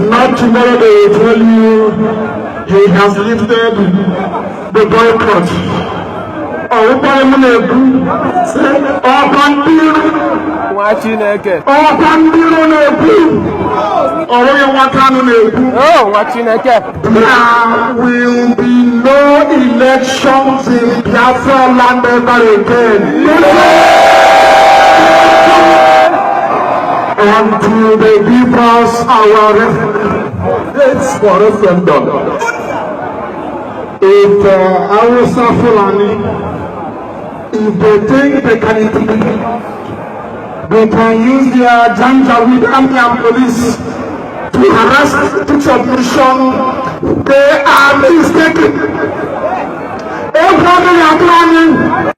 Not tomorrow they will tell you he has lifted the boycott. There will be no elections in Biafra land ever again. Until they give us our dates for referendum. If Hausa Fulani, if they think they can use their Janjaweed army and police to harass the submission, they are mistaken. Everybody are planning